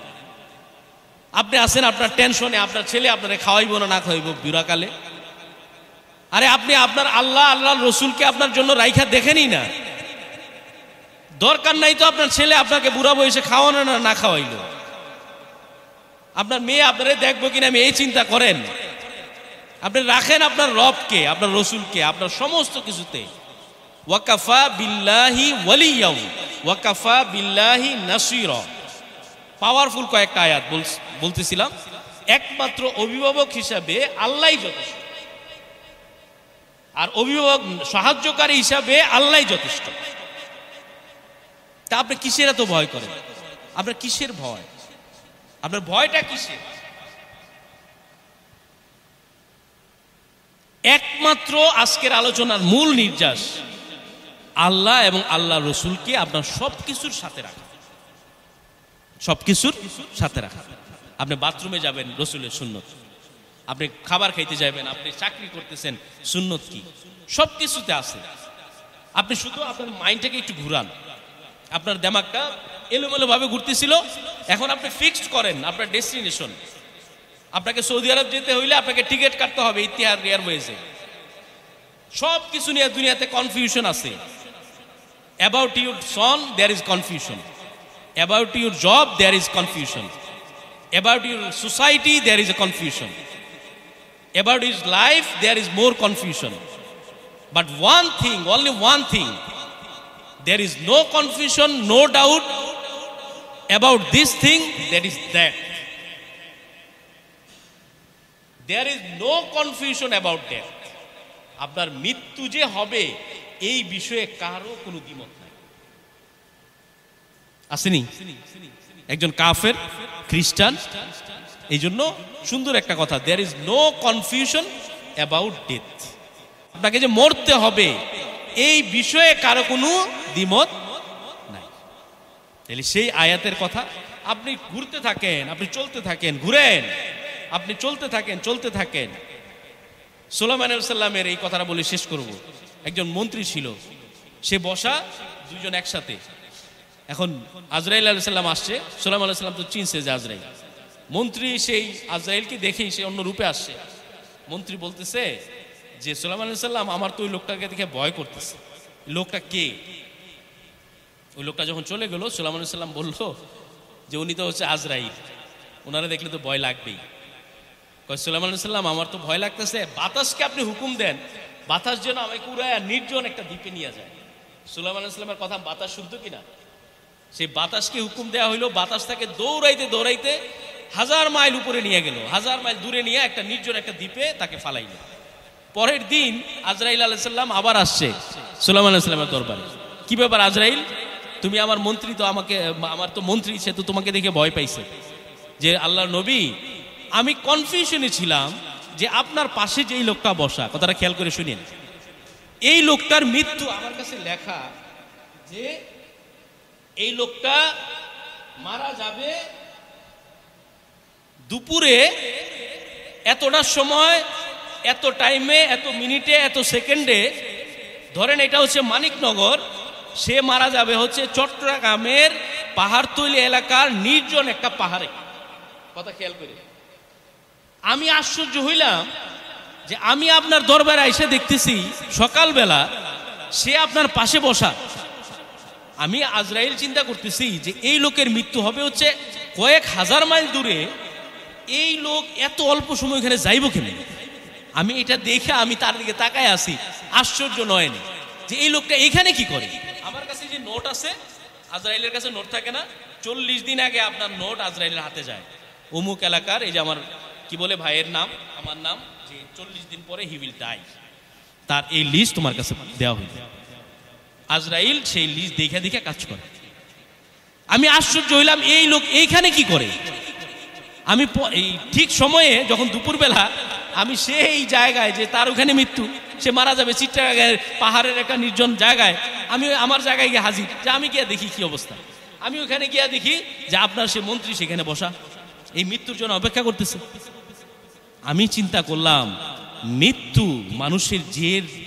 আপনি আছেন আপনার টেনশনে, আপনার ছেলে আপনারে খাওয়াইব না খাওয়াইব বিরাকালে, আরে আপনি আপনার আল্লাহ আল্লাহ রসুলকে আপনার জন্য রাইখা দেখেনই না। দরকার নাই তো আপনার ছেলে আপনাকে বুড়া বয়সে খাওয়ানো না খাওয়াইলো, আপনার মেয়ে আপনারে দেখবো কিনা আমি এই চিন্তা করেন। আপনি রাখেন আপনার রবকে, আপনার রসুলকে আপনার সমস্ত কিছুতে। ওয়াকাফা বিল্লাহি ওয়ালিয়াও ওয়াকাফা বিল্লাহি নাসিরা, পাওয়ারফুল কয়েকটা আয়াত বলতেছিলাম। একমাত্র অভিভাবক হিসাবে আল্লাহই যথেষ্ট, আর অভিভাবক সাহায্যকারী হিসাবে আল্লাহই যথেষ্ট। তা আপনি কিসের এত ভয় করেন? আপনার কিসের ভয়? আপনার ভয়টা কিসের? একমাত্র আজকের আলোচনার মূল নির্যাস আল্লাহ এবং আল্লাহ রসুলকে আপনার সবকিছুর সাথে রাখা, সবকিছুর সাথে রাখা। আপনি বাথরুমে যাবেন, রসুলের সুন্নত। আপনি খাবার খাইতে যাবেন, আপনি চাকরি করতেছেন, সুন্নত কি? সবকিছুতে আছে। আপনি শুধু আপনার মাইন্ডটাকে একটু ঘুরান, আপনার দিমাগটা এলোমেলো ভাবে ঘুরতেছিল, এখন আপনি ফিক্সড করেন আপনার ডেস্টিনেশন। আপনাকে সৌদি আরব যেতে হইলে আপনাকে টিকিট কাটতে হবে ইতিহাদ এয়ারওয়েজে। সব কিছু নিয়ে দুনিয়াতে কনফিউশন আছে। About your son there is confusion, about your job there is confusion, about your society there is a confusion, about your life there is more confusion. But one thing, only one thing, there is no confusion, no doubt about this thing, that is that. There is no confusion about that. আপনার মৃত্যু যে হবে এই বিষয়ে কারো কোনো দ্বিমত নাই। আসেনি একজন কাফের খ্রিস্টান, এই জন্য সুন্দর একটা কথা, there is no confusion about death. আপনাকে যে মরতে হবে এই বিষয়ে কারো কোনো দ্বিমত নাই। তাহলে সেই আয়াতের কথা আপনি ঘুরতে থাকেন, আপনি চলতে থাকেন, ঘুরেন, আপনি চলতে থাকেন, চলতে থাকেন। সুলাইমান আলাইহিস সালামের এই কথাটা বলে শেষ করব। একজন মন্ত্রী ছিল, সে বসা, দুইজন একসাথে। এখন আজরাইল আলাইহিস সালাম আসছে, সুলাইমান আলাইহিস সালাম তো চিনছে যে আজরাইল। মন্ত্রী সেই আজরাইলকে দেখেই সে অন্য রূপে আসছে। মন্ত্রী বলতেছে যে সুলাইমান আলাইহিস সালাম, আমার তো ওই লোকটাকে দেখে ভয় করতেছে, লোকটা কে? ওই লোকটা যখন চলে গেল, সুলাইমান আলাইহিস সালাম বলল যে উনি তো হচ্ছে আজরাইল, ওনারা দেখলে তো ভয় লাগবেই। কয় সুলাইমান আলাইহিস সালাম, আমার তো ভয় লাগতেছে, বাতাসকে আপনি হুকুম দেন, বাতাস যেন আমাকে উড়ায় নির্জন একটা দ্বীপে নিয়ে যায়। সুলাইমান আলাইহিস সালামের কথা বাতাস শুনতো কিনা? সেই বাতাসকে হুকুম দেওয়া হইলো, বাতাস তাকে দৌড়াইতে দৌড়াইতে 1000 মাইল উপরে নিয়ে গেল, 1000 মাইল দূরে নিয়ে একটা নির্জন একটা দ্বীপে তাকে ফালাইল। পরের দিন আজরাইল আলাইহিস সালাম আবার আসছে সুলাইমান আলাইহিস সালামের দরবারে। কি ব্যাপার আজরাইল, তুমি আমার মন্ত্রী, তো আমাকে, আমার তো মন্ত্রী, সে তো তোমাকে দেখে ভয় পাইছে। যে আল্লাহর নবী, আমি কনফিউশনে ছিলাম যে আপনার পাশে যে এই লোকটা বসা, কথাটা খেয়াল করে শুনেন, এই লোকটার মৃত্যু আমার কাছে লেখা যে এই লোকটা মারা যাবে দুপুরে এতটা সময়, এত টাইমে, এত মিনিটে, এত সেকেন্ডে। ধরেন এটা হচ্ছে মানিকনগর, সে মারা যাবে হচ্ছে চট্টগ্রামের পাহাড়তলী এলাকার নির্জন একটা পাহাড়ে। কথা খেয়াল করে আমি আশ্চর্য হইলাম যে আমি আপনার দরবারে এসে দেখতেছি সকালবেলা সে আপনার পাশে বসা। আমি আজরাইল চিন্তা করতেছি যে এই লোকের মৃত্যু হবে হচ্ছে কয়েক হাজার মাইল দূরে, এই লোক এত অল্প সময় এখানে যাইব কেন? আমি এটা দেখে আমি তার দিকে তাকায় আসি, আশ্চর্য নয় যে এই লোকটা এখানে কি করে। আমার কাছে যে নোট আছে, আজরাইলের কাছে নোট থাকে না, 40 দিন আগে আপনার নোট আজরাইলের হাতে যায়, অমুক এলাকার, এই যে আমার কি বলে ভাইয়ের নাম, আমার নাম, যে 40 দিন পরে হি উইল ডাই, তার এই লিস্ট তোমার কাছে দেওয়া হইল। আজরাইল সেই লিস্ট দেখে দেখে কাজ করে। আমি আশ্চর্য হইলাম এই লোক এইখানে কি করে। আমি এই ঠিক সময়ে যখন দুপুরবেলা আমি সেই জায়গায় যে তার ওখানে মৃত্যু, সে মারা যাবে চিট্টাগাঁয়ের পাহাড়ের একটা নির্জন জায়গায়, আমি আমার জায়গায় গিয়ে হাজির, যে আমি গিয়ে দেখি কি অবস্থা। আমি ওখানে গিয়ে দেখি যে আপনার সে মন্ত্রী সেখানে বসা, এই মৃত্যুর জন্য অপেক্ষা করতেছে। আমি চিন্তা করলাম মৃত্যু মানুষের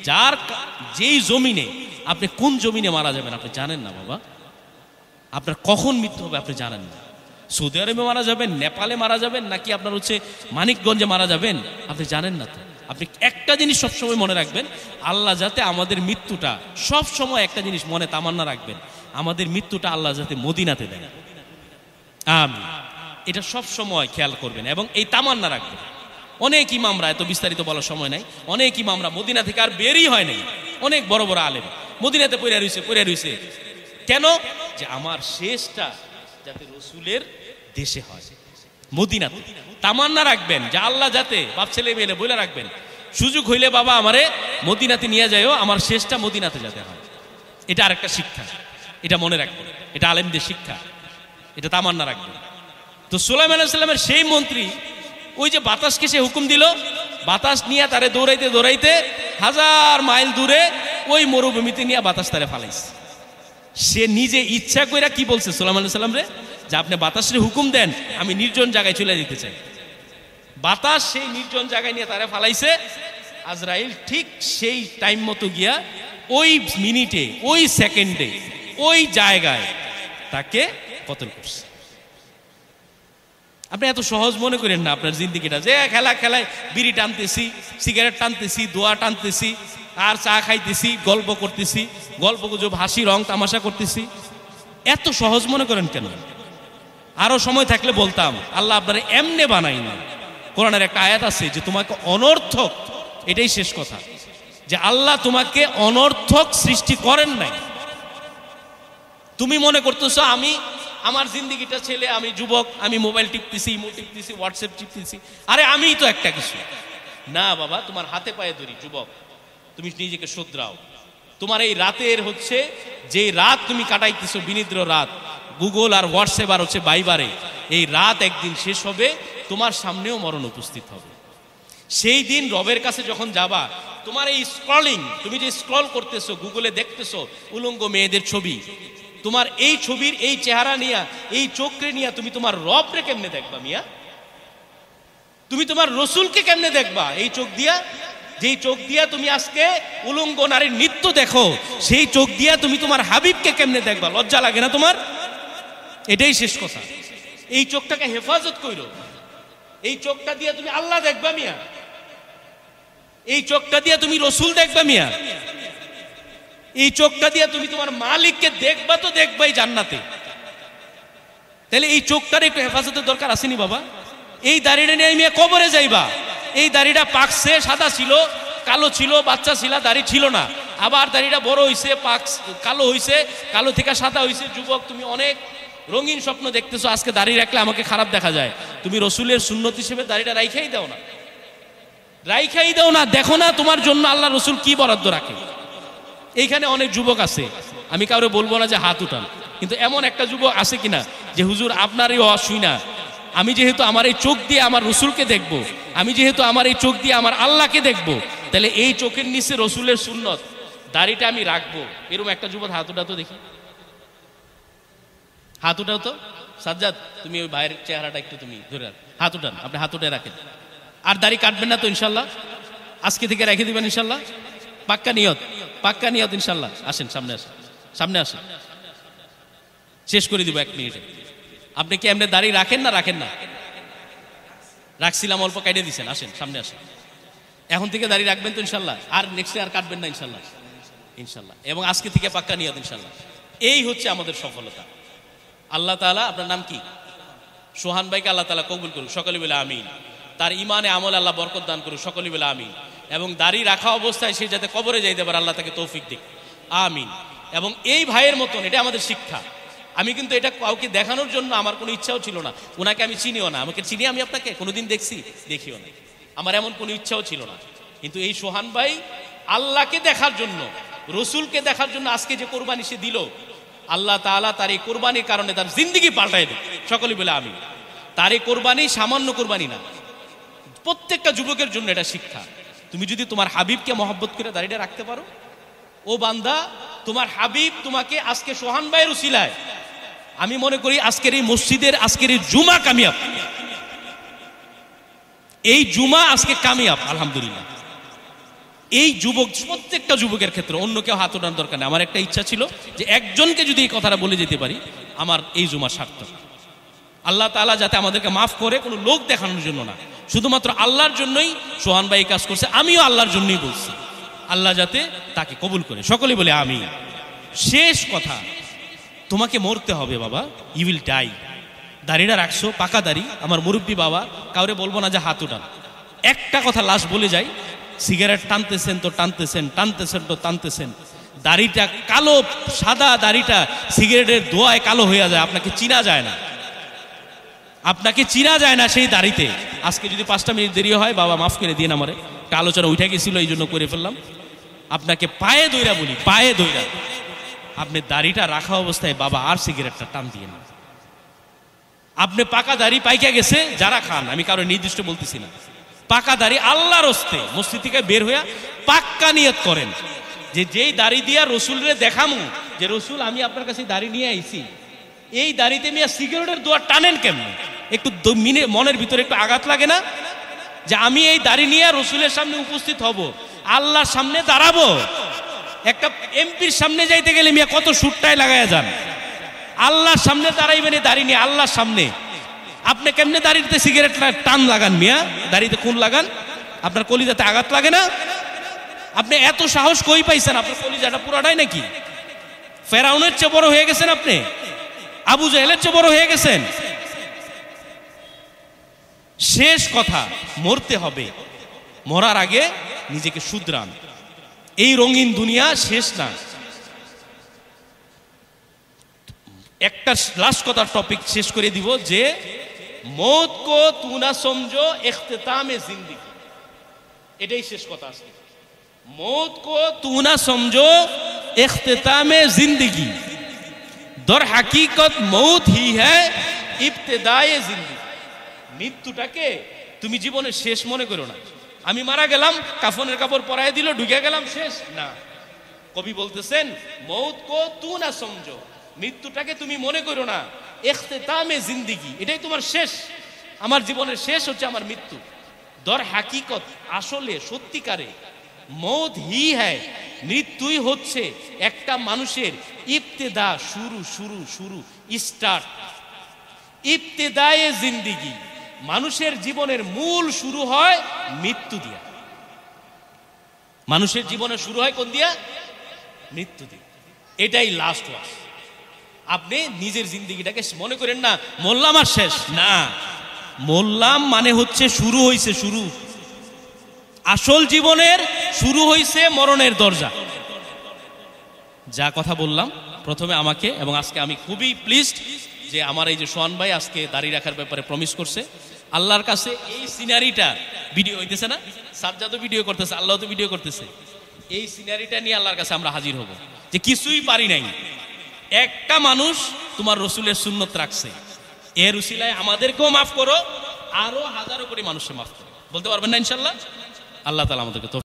যার যেই জমিনে, আপনি কোন জমিনে মারা যাবেন আপনি জানেন না বাবা। আপনার কখন মৃত্যু হবে আপনি জানেন না। সৌদি আরবে মারা যাবেন, নেপালে মারা যাবেন, নাকি আপনার হচ্ছে মানিকগঞ্জে মারা যাবেন আপনি জানেন না। তো আপনি একটা জিনিস সবসময় মনে রাখবেন, আল্লাহ যাতে আমাদের মৃত্যুটা, সব সময় একটা জিনিস মনে তামান্না রাখবেন, আমাদের মৃত্যুটা আল্লাহ যাতে মদিনাতে দেয়। আমিন। এটা সব সময় খেয়াল করবেন এবং এই তামান্না রাখবেন। অনেক ইমামরা, এত বিস্তারিত বলার সময় নাই, অনেক ইমামরা মদিনা থেকে আর বেরই হয় নাই, অনেক বড় বড় আলেম মদিনাতে পড়ে রইছে। কেন? যে আমার শেষটা যাতে রসুলের দেশে হয়, মদিনাতে। তামান্না রাখবেন যে আল্লাহ যাতে, বাপ ছেলে মেয়ে বলে রাখবেন, সুযোগ হইলে বাবা আমারে মদিনাতে নিয়ে যাইও, আমার শেষটা মদিনাতে যাতে হয়। এটা আরেকটা শিক্ষা, এটা মনে রাখবেন, এটা আলেমদের শিক্ষা, এটা তামান্না রাখবেন। তো সুলাইমান আলাইহিস সালামের সেই মন্ত্রী ওই যে বাতাসকে সে হুকুম দিল, বাতাস নিয়ে তারে দৌড়াইতে দৌড়াইতে 1000 মাইল দূরে ওই মরুভূমিতে নিয়ে বাতাস তারে ফালাইছে। সে নিজে ইচ্ছা কইরা কি বলছে সুলাইমান আলাইহিস সালাম রে, যে আপনি বাতাসের হুকুম দেন, আমি নির্জন জায়গায় চলে যেতে চাই। বাতাস সেই নির্জন জায়গায় নিয়ে তারে ফালাইছে। আজরাইল ঠিক সেই টাইম মতো গিয়া ওই মিনিটে, ওই সেকেন্ডে, ওই জায়গায় তাকে কতল করছে। আপনি এত সহজ মনে করেন না আপনার জিন্দিগিটা, যে খেলায় বিড়ি টানতেছি, সিগারেট টানতেছি, দোয়া টানতেছি, আর চা খাইতেছি, গল্প করতেছি, গল্প গুজব, হাসি রং তামাশা করতেছি। এত সহজ মনে করেন কেন? আরো সময় থাকলে বলতাম, আল্লাহ আপনারা এমনে বানাই না। কোরআনের একটা আয়াত আছে যে তোমাকে অনর্থক, এটাই শেষ কথা, যে আল্লাহ তোমাকে অনর্থক সৃষ্টি করেন নাই। তুমি মনে করতেছো আমি আমার জিন্দিগিটা ছেলে, আমি যুবক, আমি মোবাইল টিপতেছি, ইমো টিপতেছি, হোয়াটসঅ্যাপ টিপতেছি, আরে আমিই তো একটা কিছু না বাবা। তোমার হাতে পায়ে ধরি যুবক, তুমি নিজেকে শুধরাও। তোমার এই রাতের হচ্ছে যে রাত তুমি কাটাইতেছো, বিনিদ্র রাত, গুগল আর হোয়াটসঅ্যাপ আর হচ্ছে বাইবারে, এই রাত একদিন শেষ হবে, তোমার সামনেও মরণ উপস্থিত হবে। সেই দিন রবের কাছে যখন যাবা, তোমার এই স্ক্রলিং, তুমি যে স্ক্রল করতেছো, গুগলে দেখতেছো উলঙ্গ মেয়েদের ছবি, তোমার এই ছবির এই চেহারা নিয়া, এই চোখকে নিয়া তুমি তোমার রবরে কেমনে দেখবা মিয়া? তুমি তোমার রসুলকে কেমনে দেখবা এই চোখ দিয়া? যেই চোখ দিয়া তুমি আজকে উলঙ্গ নারীর নৃত্য দেখো, সেই চোখ দিয়া তুমি তোমার হাবিবকে কেমনে দেখবা? লজ্জা লাগে না তোমার? এটাই শেষ কথা। এই চোখটাকে হেফাজত কইরো। এই চোখটা দিয়ে তুমি আল্লাহ দেখবা মিয়া, এই চোখটা দিয়ে তুমি রসুল দেখবা মিয়া, এই চোখটা দিয়ে তুমি তোমার মালিককে দেখবা, তো দেখবাই জান্নাতে। তাহলে এই চোখটার একটু হেফাজতের দরকার আসেনি বাবা? এই দাড়িটা নিয়ে মিয়া কবরে যাইবা, এই দাড়িটা পাকছে, সাদা ছিল, কালো ছিল, বাচ্চা ছিল, দাড়ি ছিল না, আবার দাড়িটা বড় হইছে, কালো হইছে, কালো থেকে সাদা হইছে। যুবক, তুমি অনেক রঙিন স্বপ্ন দেখতেছো, আজকে দাড়ি রাখলে আমাকে খারাপ দেখা যায়, তুমি রসুলের সুন্নত হিসেবে দাড়িটা রাইখাই দাও না, রাইখাই দাও না। দেখো না তোমার জন্য আল্লাহ রসুল কি বরাদ্দ রাখে। এইখানে অনেক যুবক আছে, আমি কাউরে বলবো না যে হাত উঠান, কিন্তু এমন একটা যুবক আছে কিনা যে হুজুর আপনারই শুই না, আমি যেহেতু আমার এই চোখ দিয়ে আমার রসুলকে দেখবো, আমি যেহেতু আমার এই চোখ দিয়ে আমার আল্লাহকে দেখবো, তাহলে এই চোখের নিচে রসুলের সুন্নত, দাড়িটা আমি রাখবো। এরকম একটা যুবক হাত উঠা তো দেখি, হাত উঠাও তো। সাজ্জাদ, তুমি ওই ভাইয়ের চেহারাটা একটু তুমি ধরে হাত উঠান, আপনি হাত উঠে রাখেন। আর দাড়ি কাটবেন না তো ইনশাল্লাহ? আজকে থেকে রেখে দিবেন ইনশাল্লাহ? পাক্কা নিয়ত, পাক্কা নিয়ত ইনশাল্লাহ। আসেন সামনে, আসেন সামনে, আসেন, শেষ করে দিব 1 মিনিটে। আপনি কি এমনি দাড়ি রাখেন না রাখেন না? রাখছিলাম, অল্প কাটে দিচ্ছেন। আসেন সামনে, আসেন। এখন থেকে দাড়ি রাখবেন তো ইনশাল্লাহ? আর নেক্সট আর কাটবেন না ইনশাল্লাহ? ইনশাল্লাহ। এবং আজকে থেকে পাক্কা নিয়ত ইনশাল্লাহ। এই হচ্ছে আমাদের সফলতা। আল্লাহ তাআলা, আপনার নাম কি? সোহান ভাইকে আল্লাহ তাআলা কবুল করুক, সকলে বলে আমিন। তার ইমানে আমল আল্লাহ বরকত দান করুক, সকলে বলে আমিন। এবং দাড়ি রাখা অবস্থায় সে যাতে কবরে যাইতে পারে, আল্লাহ তাকে তৌফিক দিক, আমিন। এবং এই ভাইয়ের মতন, এটা আমাদের শিক্ষা। আমি কিন্তু এটা কাউকে দেখানোর জন্য আমার কোনো ইচ্ছাও ছিল না। ওনাকে আমি চিনিও না, আমাকে চিনি আমি আপনাকে কোনোদিন দেখছি? দেখিও না, আমার এমন কোনো ইচ্ছাও ছিল না। কিন্তু এই সোহান ভাই আল্লাহকে দেখার জন্য, রসুলকে দেখার জন্য আজকে যে কোরবানি সে দিল, আল্লাহ তাআলা তার এই কোরবানির কারণে তার জিন্দেগি পাল্টায় দেয়, সকলে বলে আমিন। তার এই কোরবানি সামান্য কোরবানি না, প্রত্যেকটা যুবকের জন্য এটা শিক্ষা। তুমি যদি তোমার হাবিবকে মহব্বত করে দাড়িটা রাখতে পারো, ও বান্দা, তোমার হাবিব তোমাকে আজকে সোহান ভাইয়ের উসিলায়, আমি মনে করি আজকের এই মসজিদের আজকের এই জুমা কামিয়াব, এই জুমা আজকে কামিয়াব আলহামদুলিল্লাহ। এই যুবক, প্রত্যেকটা যুবকের ক্ষেত্রে, অন্য কেউ হাত ওঠানোর দরকার নেই। আমার একটা ইচ্ছা ছিল যে একজনকে যদি এই কথাটা বলে যেতে পারি, আমার এই জুমা সার্থক। আল্লাহ তাআলা যাতে আমাদেরকে মাফ করে, কোনো লোক দেখানোর জন্য না, শুধুমাত্র আল্লাহর জন্যই সোহান ভাই কাজ করছে। আমিও আল্লাহর জন্যই বলছি, আল্লাহ যাতে তাকে কবুল করে, সকলে বলে আমি। শেষ কথা, তোমাকে মরতে হবে বাবা, ইউ উইল ডাই। দাড়িটা রাখছো, পাকা দাড়ি, আমার মুরব্বী বাবা, কাউরে বলবো না যে হাত উঠান। একটা কথা লাস্ট বলে যাই, সিগারেট টানতেছেন তো টানতেছেন, টানতেছেন তো টানতেছেন, দাড়িটা কালো, সাদা দাড়িটা সিগারেটের ধোঁয়ায় কালো হয়ে যায়, আপনাকে চিনা যায় না, আপনাকে চিনা যায় না সেই দাড়িতে। আজকে যদি 5টা মিনিট দেরি হয়, বাবা মাফ করে দিন, আমারে একটা আলোচনা উঠে গেছিল, এই জন্য করে ফেললাম। আপনাকে পায়ে দইরা বলি, পায়ে দইরা, আপনি দাড়িটা রাখা অবস্থায় বাবা আর সিগারেটটা টান দিয়ে না। আপনি পাকা দাড়ি পাইকা গেছে, যারা খান, আমি কারো নির্দিষ্ট বলতেছি না, পাকা দাড়ি আল্লাহর হস্তে মসজিদ থেকে বের হইয়া পাক্কা নিয়ত করেন যে যেই দাড়ি দিয়া রসুলরে দেখামু যে রসুল আমি আপনার কাছে দাড়ি নিয়ে আইছি, এই দাড়িতে মিয়া সিগারেটের দোয়া টানেন কেমন? একটু মনের ভিতরে একটু আঘাত লাগে না যে আমি এই দাড়ি নিয়ে রসুলের সামনে উপস্থিত হব, আল্লাহর সামনে দাঁড়াবো? একটা এমপির সামনে যাইতে গেলে মিয়া কত সুটটাই লাগাইয়া যান, আল্লাহর সামনে দাঁড়াইবেন এই দাড়ি নিয়ে, আল্লাহর সামনে। আপনি কেমনে দাড়িতে সিগারেট টান লাগান মিয়া? দাড়িতে খুন লাগান, আপনার কলিজাতে আঘাত লাগে না? আপনি এত সাহস কই পাইছেন? আপনার কলিজাটা পুরাটাই নাকি ফেরাউনের চেয়ে বড় হয়ে গেছেন? আপনি আবু জাহেলের চেয়ে বড় হয়ে গেছেন? শেষ কথা, মরতে হবে, মরার আগে নিজেকে শুধরান। এই রঙিন দুনিয়া শেষ না। একটা লাস্ট কথা টপিক শেষ করে দিব যে মौत को तू ना समझो इख्तिताम जिंदगी, এটাই শেষ কথা আজকে। मौत को तू ना समझो इख्तिताम जिंदगी, दर हकीकत मौत ही है इब्तिदाए जिंदगी। মৃত্যুটাকে তুমি জীবনের শেষ মনে করো না। আমি মারা গেলাম, কাফনের কাপড় পরায় দিল, ঢুকে গেলাম, শেষ না। কবি বলতেছেন मौत को तू ना समझो, মৃত্যুটাকে তুমি মনে করো না ইখতিতামে জিন্দেগি, এটাই তোমার শেষ। আমার জীবনের শেষ হচ্ছে আমার মৃত্যু। দর হাকিকত, আসলে সত্যিকারে মৌত হি হ্যায়, মৃত্যুই হচ্ছে একটা মানুষের ইবতেদা, শুরু শুরু শুরু স্টার্ট। ইবতেদায়ে জিন্দেগি, মানুষের জীবনের মূল শুরু হয় মৃত্যু দিয়া। মানুষের জীবনের শুরু হয় কোন দিয়া? মৃত্যু দিয়া। এটাই লাস্ট ওয়ার্ড। আপনি নিজের জিন্দেগিটাকে মনে করেন না মরলাম আর শেষ না। মরলাম মানে হচ্ছে শুরু হইছে, শুরু। আসল জীবনের শুরু হইছে মরণের দরজা। যা কথা বললাম প্রথমে আমাকে, এবং আজকে আমি খুবই প্লিজড যে আমার এই যে সোহান ভাই আজকে দাড়ি রাখার ব্যাপারে প্রমিস করছে। আল্লাহর কাছে এই সিনারিটা ভিডিও হইতেছে না, সাজ্জাদও ভিডিও করতেছে, আল্লাহ তো ভিডিও করতেছে, এই সিনারিটা নিয়ে আল্লাহর কাছে আমরা হাজির হব যে কিছুই পারি নাই, একটা মানুষ তোমার রসুলের সুন্নত রাখছে, এর উসিলায় আমাদেরকেও মাফ করো, আরো হাজারো কোটি মানুষকে মাফ করো। বলতে পারবেন না ইনশাল্লাহ? আল্লাহ তাআলা আমাদেরকে